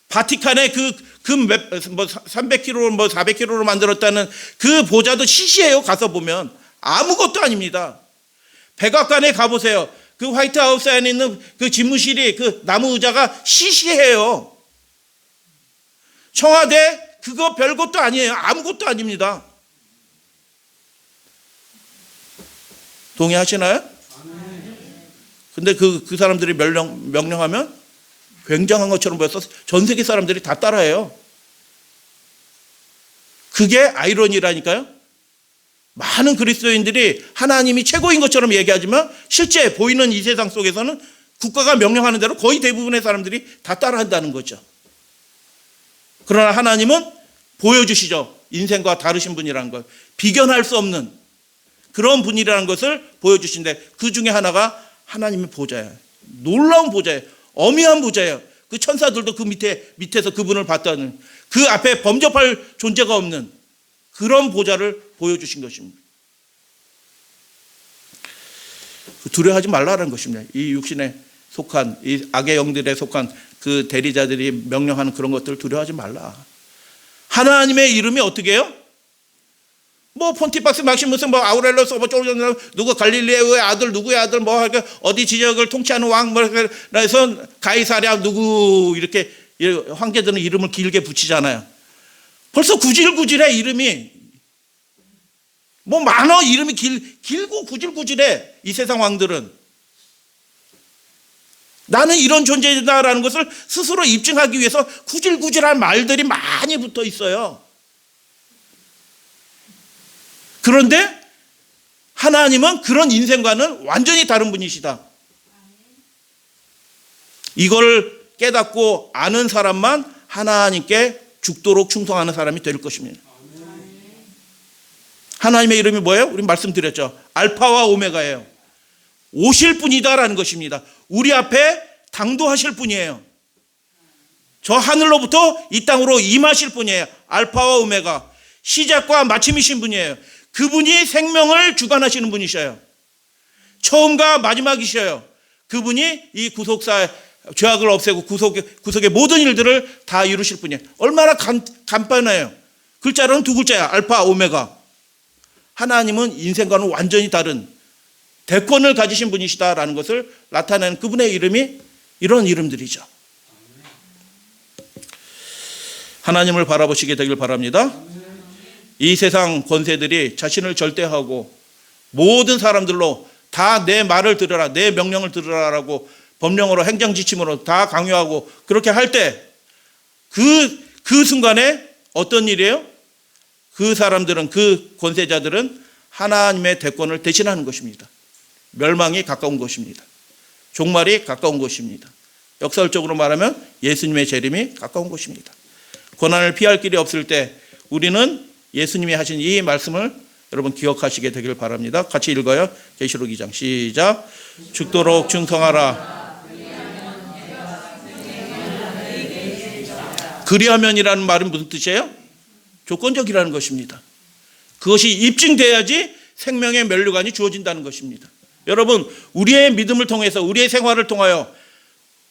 바티칸의 그 300kg, 400kg로 만들었다는 그 보좌도 시시해요. 가서 보면 아무것도 아닙니다. 백악관에 가보세요. 그 화이트하우스 안에 있는 그 집무실이 그 나무 의자가 시시해요. 청와대 그거 별것도 아니에요. 아무것도 아닙니다. 동의하시나요? 근데 그 사람들이 명령하면 굉장한 것처럼 보여서 전 세계 사람들이 다 따라해요. 그게 아이러니라니까요. 많은 그리스도인들이 하나님이 최고인 것처럼 얘기하지만 실제 보이는 이 세상 속에서는 국가가 명령하는 대로 거의 대부분의 사람들이 다 따라한다는 거죠. 그러나 하나님은 보여주시죠. 인생과 다르신 분이라는 걸. 비견할 수 없는 그런 분이라는 것을 보여주신데 그 중에 하나가 하나님의 보좌예요. 놀라운 보좌예요. 어미한 보좌예요. 그 천사들도 그 밑에서 그분을 봤다는, 그 앞에 범접할 존재가 없는 그런 보좌를 보여주신 것입니다. 두려워하지 말라는 것입니다. 이 육신에 속한, 이 악의 영들에 속한 그 대리자들이 명령하는 그런 것들을 두려워하지 말라. 하나님의 이름이 어떻게 해요? 뭐 폰티팍스 막시무스 뭐 아우렐로스 뭐 누구 갈릴레오의 아들 누구의 아들 뭐 어디 지역을 통치하는 왕 뭐 그래서 가이사랴 누구 이렇게 황제들은 이름을 길게 붙이잖아요. 벌써 구질구질해. 이름이 뭐 많어. 이름이 길고 구질구질해. 이 세상 왕들은 나는 이런 존재다라는 것을 스스로 입증하기 위해서 구질구질한 말들이 많이 붙어 있어요. 그런데 하나님은 그런 인생과는 완전히 다른 분이시다. 이걸 깨닫고 아는 사람만 하나님께 죽도록 충성하는 사람이 될 것입니다. 하나님의 이름이 뭐예요? 우리 말씀드렸죠. 알파와 오메가예요. 오실 분이다라는 것입니다. 우리 앞에 당도하실 분이에요. 저 하늘로부터 이 땅으로 임하실 분이에요. 알파와 오메가, 시작과 마침이신 분이에요. 그분이 생명을 주관하시는 분이셔요. 처음과 마지막이셔요. 그분이 이 구속사의 죄악을 없애고 구속의 모든 일들을 다 이루실 분이에요. 얼마나 간단해요. 글자로는 두 글자야. 알파, 오메가. 하나님은 인생과는 완전히 다른 대권을 가지신 분이시다라는 것을 나타내는 그분의 이름이 이런 이름들이죠. 하나님을 바라보시게 되길 바랍니다. 이 세상 권세들이 자신을 절대하고 모든 사람들로 다 내 말을 들으라, 내 명령을 들으라라고 법령으로 행정지침으로 다 강요하고 그렇게 할 때 그 순간에 어떤 일이에요? 그 사람들은, 그 권세자들은 하나님의 대권을 대신하는 것입니다. 멸망이 가까운 것입니다. 종말이 가까운 것입니다. 역설적으로 말하면 예수님의 재림이 가까운 것입니다. 고난을 피할 길이 없을 때 우리는 예수님이 하신 이 말씀을 여러분 기억하시게 되길 바랍니다. 같이 읽어요. 계시록 2장 시작. 죽도록 충성하라. 그리하면이라는 말은 무슨 뜻이에요? 조건적이라는 것입니다. 그것이 입증돼야지 생명의 면류관이 주어진다는 것입니다. 여러분, 우리의 믿음을 통해서, 우리의 생활을 통하여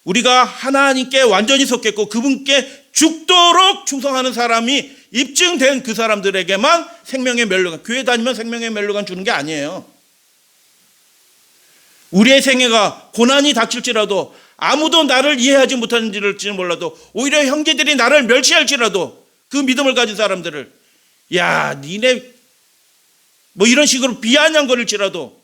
우리가 하나님께 완전히 속했고 그분께 죽도록 충성하는 사람이 입증된 그 사람들에게만 생명의 면류관, 교회 다니면 생명의 면류관 주는 게 아니에요. 우리의 생애가 고난이 닥칠지라도, 아무도 나를 이해하지 못하는지는 몰라도, 오히려 형제들이 나를 멸시할지라도 그 믿음을 가진 사람들을, 야 니네 뭐 이런 식으로 비아냥거릴지라도,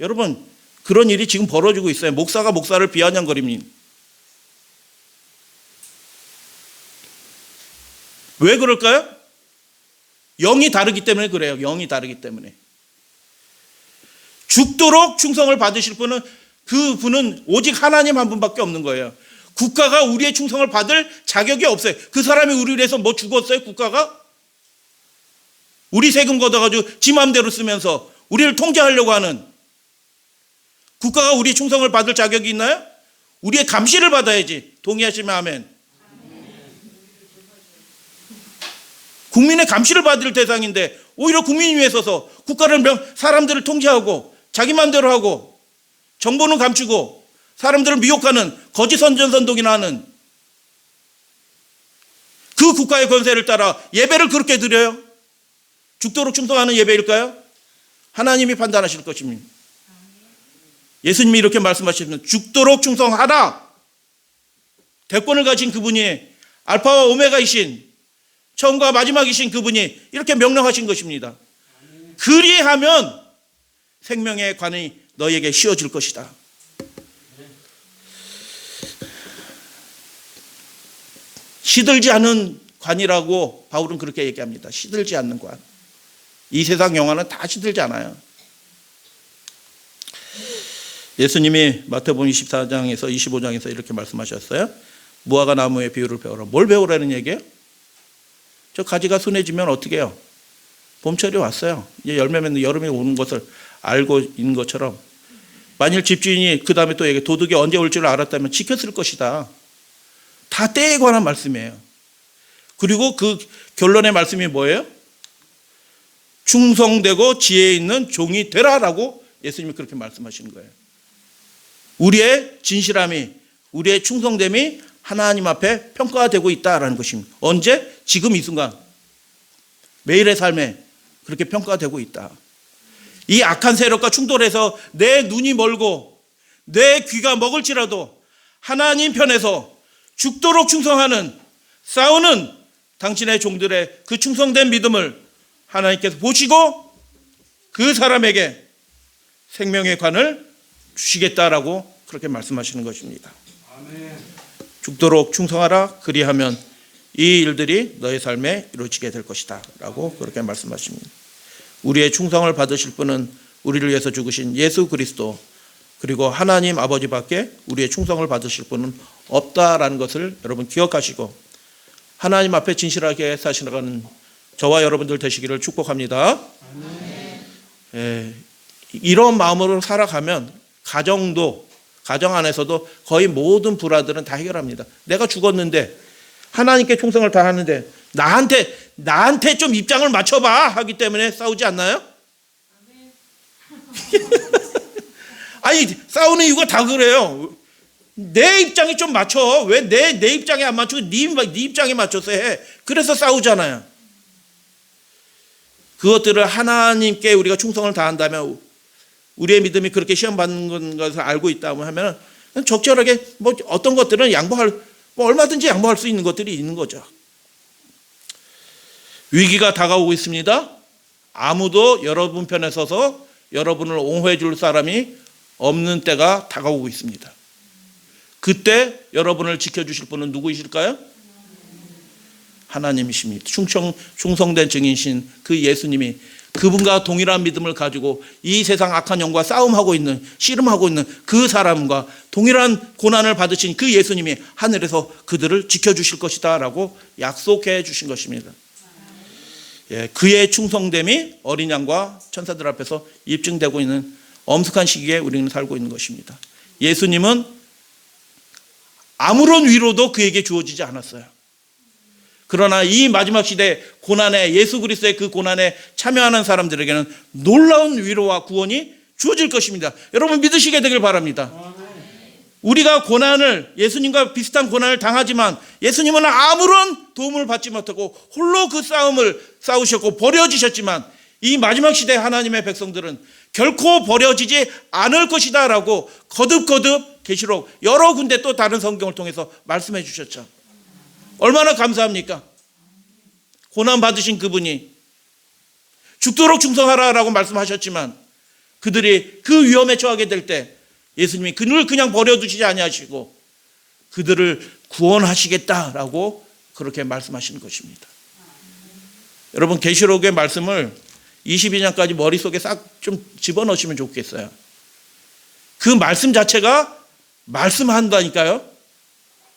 여러분 그런 일이 지금 벌어지고 있어요. 목사가 목사를 비아냥거립니다. 왜 그럴까요? 영이 다르기 때문에 그래요. 영이 다르기 때문에. 죽도록 충성을 받으실 분은, 그분은 오직 하나님 한 분밖에 없는 거예요. 국가가 우리의 충성을 받을 자격이 없어요. 그 사람이 우리를 위해서 뭐 죽었어요? 국가가? 우리 세금 걷어가지고 지 마음대로 쓰면서 우리를 통제하려고 하는 국가가 우리의 충성을 받을 자격이 있나요? 우리의 감시를 받아야지. 동의하시면 아멘. 국민의 감시를 받을 대상인데 오히려 국민 위에 서서 국가를 사람들을 통제하고 자기 마음대로 하고 정보는 감추고 사람들을 미혹하는 거짓 선전선동이나 하는 그 국가의 권세를 따라 예배를 그렇게 드려요? 죽도록 충성하는 예배일까요? 하나님이 판단하실 것입니다. 예수님이 이렇게 말씀하시면 죽도록 충성하라. 대권을 가진 그분이 알파와 오메가이신 처음과 마지막이신 그분이 이렇게 명령하신 것입니다. 그리하면 생명의 관이 너에게 씌워질 것이다. 시들지 않은 관이라고 바울은 그렇게 얘기합니다. 시들지 않는 관. 이 세상 영화는 다 시들지 않아요. 예수님이 마태복음 24장에서 25장에서 이렇게 말씀하셨어요. 무화과 나무의 비유를 배우라. 뭘 배우라는 얘기예요? 저 가지가 순해지면 어떻게 해요? 봄철이 왔어요. 이제 열매 맺는 여름이 오는 것을 알고 있는 것처럼 만일 집주인이 그 다음에 또 얘기해 도둑이 언제 올 줄 알았다면 지켰을 것이다. 다 때에 관한 말씀이에요. 그리고 그 결론의 말씀이 뭐예요? 충성되고 지혜 있는 종이 되라라고 예수님이 그렇게 말씀하시는 거예요. 우리의 진실함이, 우리의 충성됨이 하나님 앞에 평가되고 있다라는 것입니다. 언제? 지금 이 순간. 매일의 삶에 그렇게 평가되고 있다. 이 악한 세력과 충돌해서 내 눈이 멀고 내 귀가 먹을지라도 하나님 편에서 죽도록 충성하는 싸우는 당신의 종들의 그 충성된 믿음을 하나님께서 보시고 그 사람에게 생명의 관을 주시겠다라고 그렇게 말씀하시는 것입니다. 아멘. 죽도록 충성하라. 그리하면 이 일들이 너의 삶에 이루어지게 될 것이다 라고 그렇게 말씀하십니다. 우리의 충성을 받으실 분은 우리를 위해서 죽으신 예수 그리스도 그리고 하나님 아버지밖에 우리의 충성을 받으실 분은 없다라는 것을 여러분 기억하시고 하나님 앞에 진실하게 사시나가는 저와 여러분들 되시기를 축복합니다. 이런 마음으로 살아가면 가정 안에서도 거의 모든 불화들은 다 해결합니다. 내가 죽었는데 하나님께 충성을 다하는데 나한테 좀 입장을 맞춰봐 하기 때문에 싸우지 않나요? 아니 싸우는 이유가 다 그래요. 내 입장이 좀 맞춰. 왜 내 입장에 안 맞추고 네 입장에 맞춰서 해. 그래서 싸우잖아요. 그것들을 하나님께 우리가 충성을 다한다면 우리의 믿음이 그렇게 시험받는 것을 알고 있다고 하면 적절하게 뭐 어떤 것들은 얼마든지 양보할 수 있는 것들이 있는 거죠. 위기가 다가오고 있습니다. 아무도 여러분 편에 서서 여러분을 옹호해 줄 사람이 없는 때가 다가오고 있습니다. 그때 여러분을 지켜주실 분은 누구이실까요? 하나님이십니다. 충성된 증인이신 그 예수님이 그분과 동일한 믿음을 가지고 이 세상 악한 영과 싸움하고 있는 씨름하고 있는 그 사람과 동일한 고난을 받으신 그 예수님이 하늘에서 그들을 지켜주실 것이다 라고 약속해 주신 것입니다. 그의 충성됨이 어린 양과 천사들 앞에서 입증되고 있는 엄숙한 시기에 우리는 살고 있는 것입니다. 예수님은 아무런 위로도 그에게 주어지지 않았어요. 그러나 이 마지막 시대 고난에 예수 그리스도의 그 고난에 참여하는 사람들에게는 놀라운 위로와 구원이 주어질 것입니다. 여러분 믿으시게 되길 바랍니다. 우리가 고난을 예수님과 비슷한 고난을 당하지만 예수님은 아무런 도움을 받지 못하고 홀로 그 싸움을 싸우셨고 버려지셨지만 이 마지막 시대 하나님의 백성들은 결코 버려지지 않을 것이다 라고 거듭거듭 계시록 여러 군데 또 다른 성경을 통해서 말씀해 주셨죠. 얼마나 감사합니까? 고난 받으신 그분이 죽도록 충성하라라고 말씀하셨지만 그들이 그 위험에 처하게 될 때 예수님이 그들을 그냥 버려두시지 아니하시고 그들을 구원하시겠다라고 그렇게 말씀하시는 것입니다. 여러분 계시록의 말씀을 22장까지 머릿속에 싹 좀 집어넣으시면 좋겠어요. 그 말씀 자체가 말씀한다니까요.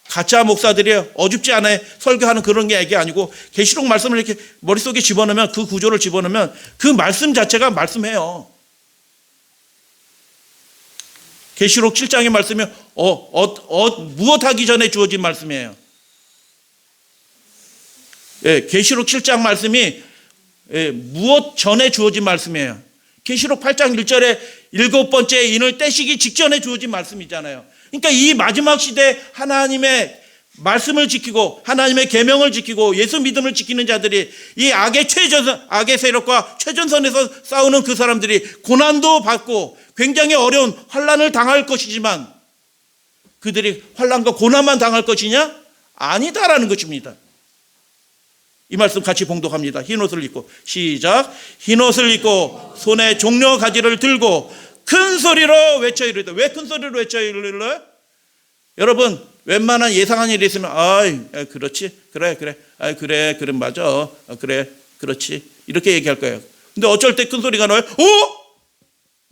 가짜 목사들이 어줍지 않아 설교하는 그런 게 얘기 아니고 계시록 말씀을 이렇게 머릿속에 집어넣으면 그 구조를 집어넣으면 그 말씀 자체가 말씀해요. 계시록 7장의 말씀이 무엇하기 전에 주어진 말씀이에요. 예, 계시록 7장 말씀이 무엇 전에 주어진 말씀이에요. 계시록 8장 1절에 7번째 인을 떼시기 직전에 주어진 말씀이잖아요. 그러니까 이 마지막 시대 하나님의 말씀을 지키고 하나님의 계명을 지키고 예수 믿음을 지키는 자들이 이 악의 세력과 최전선에서 싸우는 그 사람들이 고난도 받고 굉장히 어려운 환난을 당할 것이지만 그들이 환난과 고난만 당할 것이냐? 아니다라는 것입니다. 이 말씀 같이 봉독합니다. 흰옷을 입고 시작. 흰옷을 입고 손에 종려 가지를 들고 큰 소리로 외쳐 이르되. 왜 큰 소리로 외쳐 이르래? 여러분 웬만한 예상한 일이 있으면 그렇지 그래 맞아 그래 그렇지 이렇게 얘기할 거예요. 근데 어쩔 때 큰 소리가 나요.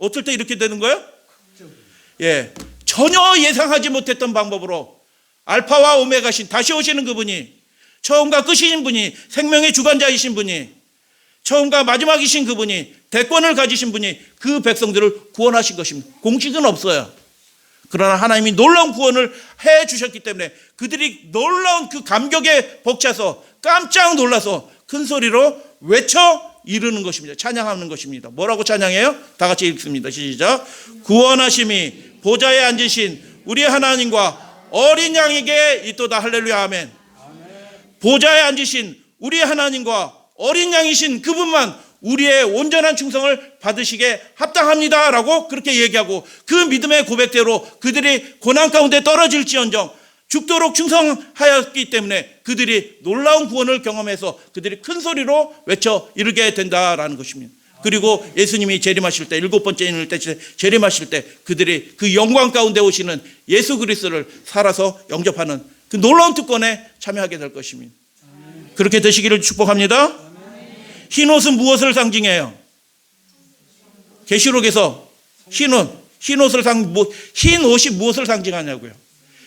어쩔 때 이렇게 되는 거예요? 예, 전혀 예상하지 못했던 방법으로 알파와 오메가신 다시 오시는 그분이, 처음과 끝이신 분이, 생명의 주관자이신 분이, 처음과 마지막이신 그분이, 대권을 가지신 분이 그 백성들을 구원하신 것입니다. 공식은 없어요. 그러나 하나님이 놀라운 구원을 해 주셨기 때문에 그들이 놀라운 그 감격에 벅차서 깜짝 놀라서 큰 소리로 외쳐 이르는 것입니다. 찬양하는 것입니다. 뭐라고 찬양해요? 다 같이 읽습니다. 시작. 구원하심이 보좌에 앉으신 우리 하나님과 어린 양에게 있도다. 할렐루야 아멘. 보좌에 앉으신 우리 하나님과 어린 양이신 그분만 우리의 온전한 충성을 받으시게 합당합니다 라고 그렇게 얘기하고, 그 믿음의 고백대로 그들이 고난 가운데 떨어질지언정 죽도록 충성하였기 때문에 그들이 놀라운 구원을 경험해서 그들이 큰 소리로 외쳐 이르게 된다라는 것입니다. 그리고 예수님이 재림하실 때, 7번째 인을 때 재림하실 때 그들이 그 영광 가운데 오시는 예수 그리스도를 살아서 영접하는 그 놀라운 특권에 참여하게 될 것입니다. 그렇게 되시기를 축복합니다. 흰옷은 무엇을 상징해요? 계시록에서 흰 옷이 무엇을 상징하냐고요?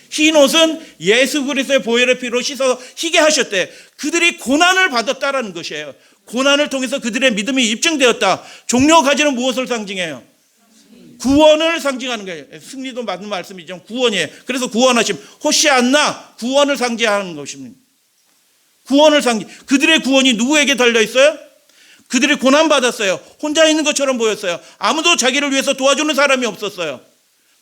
흰 옷은 예수 그리스도의 보혈의 피로 씻어 희게 하셨대. 그들이 고난을 받았다라는 것이에요. 고난을 통해서 그들의 믿음이 입증되었다. 종려 가지는 무엇을 상징해요? 구원을 상징하는 거예요. 승리도 맞는 말씀이지만 구원이에요. 그래서 구원하심, 호시안나, 구원을 상징하는 것입니다. 구원을 상징. 그들의 구원이 누구에게 달려 있어요? 그들이 고난받았어요. 혼자 있는 것처럼 보였어요. 아무도 자기를 위해서 도와주는 사람이 없었어요.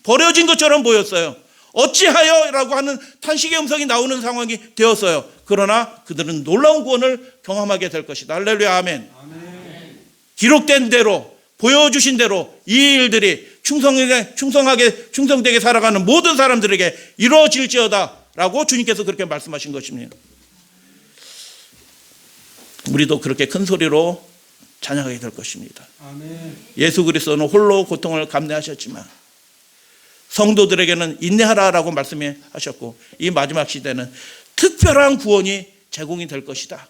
버려진 것처럼 보였어요. 어찌하여? 라고 하는 탄식의 음성이 나오는 상황이 되었어요. 그러나 그들은 놀라운 구원을 경험하게 될 것이다. 할렐루야 아멘. 기록된 대로, 보여주신 대로 이 일들이 충성되게 살아가는 모든 사람들에게 이루어질지어다 라고 주님께서 그렇게 말씀하신 것입니다. 우리도 그렇게 큰 소리로 찬양하게 될 것입니다. 아멘. 예수 그리스도는 홀로 고통을 감내하셨지만 성도들에게는 인내하라라고 말씀하셨고, 이 마지막 시대는 특별한 구원이 제공이 될 것이다.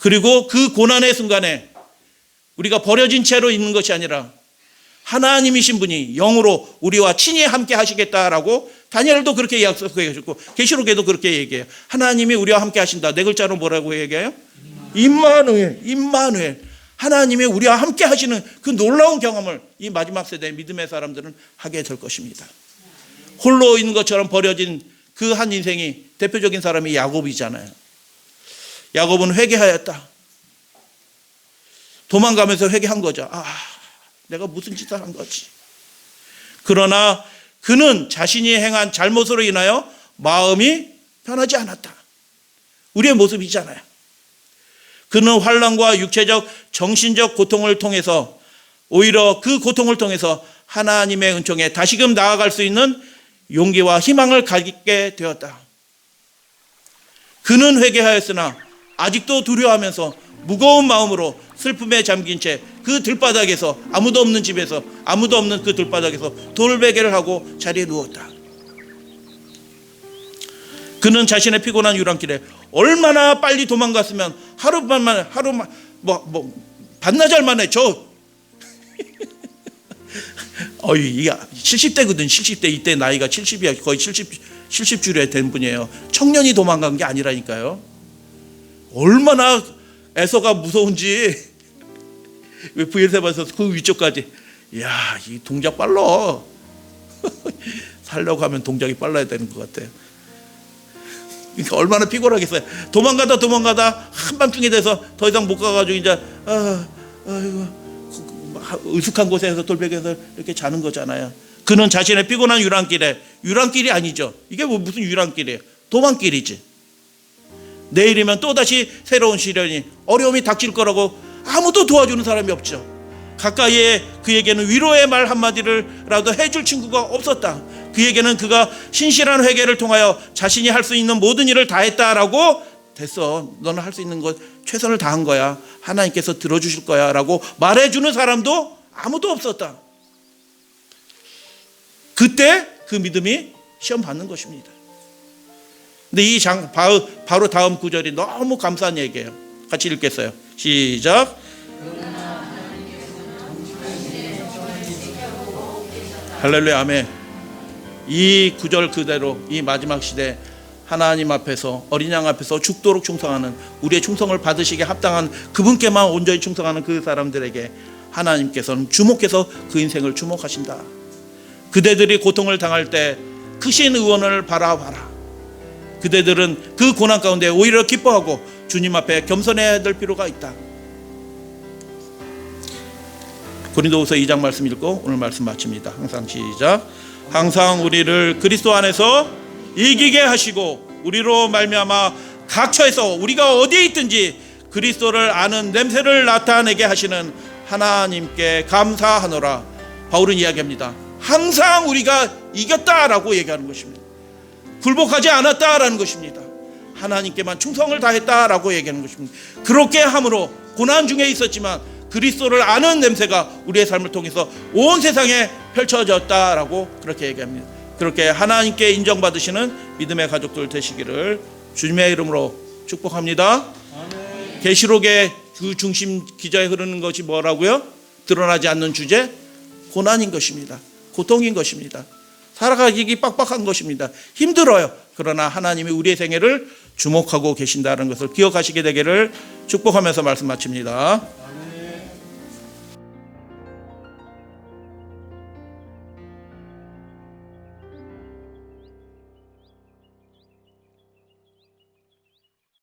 그리고 그 고난의 순간에 우리가 버려진 채로 있는 것이 아니라 하나님이신 분이 영으로 우리와 친히 함께 하시겠다라고 다니엘도 그렇게 약속해 주셨고, 계시록에도 그렇게 얘기해요. 하나님이 우리와 함께 하신다. 네 글자로 뭐라고 얘기해요? 임마누엘. 하나님이 우리와 함께 하시는 그 놀라운 경험을 이 마지막 세대의 믿음의 사람들은 하게 될 것입니다. 홀로 있는 것처럼 버려진 그 한 인생이 대표적인 사람이 야곱이잖아요. 야곱은 회개하였다. 도망가면서 회개한 거죠. 내가 무슨 짓을 한 거지. 그러나 그는 자신이 행한 잘못으로 인하여 마음이 편하지 않았다. 우리의 모습이잖아요. 그는 환난과 육체적, 정신적 고통을 통해서, 오히려 그 고통을 통해서 하나님의 은총에 다시금 나아갈 수 있는 용기와 희망을 갖게 되었다. 그는 회개하였으나 아직도 두려워하면서 무거운 마음으로 슬픔에 잠긴 채 그 들바닥에서, 아무도 없는 집에서, 아무도 없는 그 들바닥에서 돌베개를 하고 자리에 누웠다. 그는 자신의 피곤한 유랑길에 얼마나 빨리 도망갔으면 반나절 만에 이게 70대거든. 70대. 이때 나이가 70이야. 거의 70줄에 된 분이에요. 청년이 도망간 게 아니라니까요. 얼마나 에서가 무서운지. 왜 부엘세바에서 그 위쪽까지. 이야, 이 동작 빨라. 하려고 하면 동작이 빨라야 되는 것 같아요. 그러니까 얼마나 피곤하겠어요. 도망가다 한밤중에 돼서 더 이상 못 가가지고 이제 으슥한 곳에서 돌베개에서 이렇게 자는 거잖아요. 그는 자신의 피곤한 유랑길이 아니죠. 이게 무슨 유랑길이에요? 도망길이지. 내일이면 또다시 새로운 시련이, 어려움이 닥칠 거라고 아무도 도와주는 사람이 없죠. 가까이에 그에게는 위로의 말 한마디를라도 해줄 친구가 없었다. 그에게는 그가 신실한 회개를 통하여 자신이 할 수 있는 모든 일을 다 했다라고, 됐어, 너는 할 수 있는 것 최선을 다한 거야, 하나님께서 들어주실 거야 라고 말해주는 사람도 아무도 없었다. 그때 그 믿음이 시험 받는 것입니다. 근데 이 바로 다음 구절이 너무 감사한 얘기예요. 같이 읽겠어요. 시작. 할렐루야, 아멘. 이 구절 그대로 이 마지막 시대 하나님 앞에서, 어린 양 앞에서 죽도록 충성하는, 우리의 충성을 받으시기에 합당한 그분께만 온전히 충성하는 그 사람들에게 하나님께서는 주목해서 그 인생을 주목하신다. 그대들이 고통을 당할 때 크신 의원을 바라봐라. 그대들은 그 고난 가운데 오히려 기뻐하고 주님 앞에 겸손해야 될 필요가 있다. 고린도후서 2장 말씀 읽고 오늘 말씀 마칩니다. 항상 시작. 항상 우리를 그리스도 안에서 이기게 하시고 우리로 말미암아 각처에서 우리가 어디에 있든지 그리스도를 아는 냄새를 나타내게 하시는 하나님께 감사하노라. 바울은 이야기합니다. 항상 우리가 이겼다라고 얘기하는 것입니다. 굴복하지 않았다라는 것입니다. 하나님께만 충성을 다했다라고 얘기하는 것입니다. 그렇게 함으로 고난 중에 있었지만 그리스도를 아는 냄새가 우리의 삶을 통해서 온 세상에 펼쳐졌다라고 그렇게 얘기합니다. 그렇게 하나님께 인정받으시는 믿음의 가족들 되시기를 주님의 이름으로 축복합니다. 계시록의 그 중심 기저에 흐르는 것이 뭐라고요? 드러나지 않는 주제, 고난인 것입니다. 고통인 것입니다. 살아가기 빡빡한 것입니다. 힘들어요. 그러나 하나님이 우리의 생애를 주목하고 계신다는 것을 기억하시게 되기를 축복하면서 말씀 마칩니다.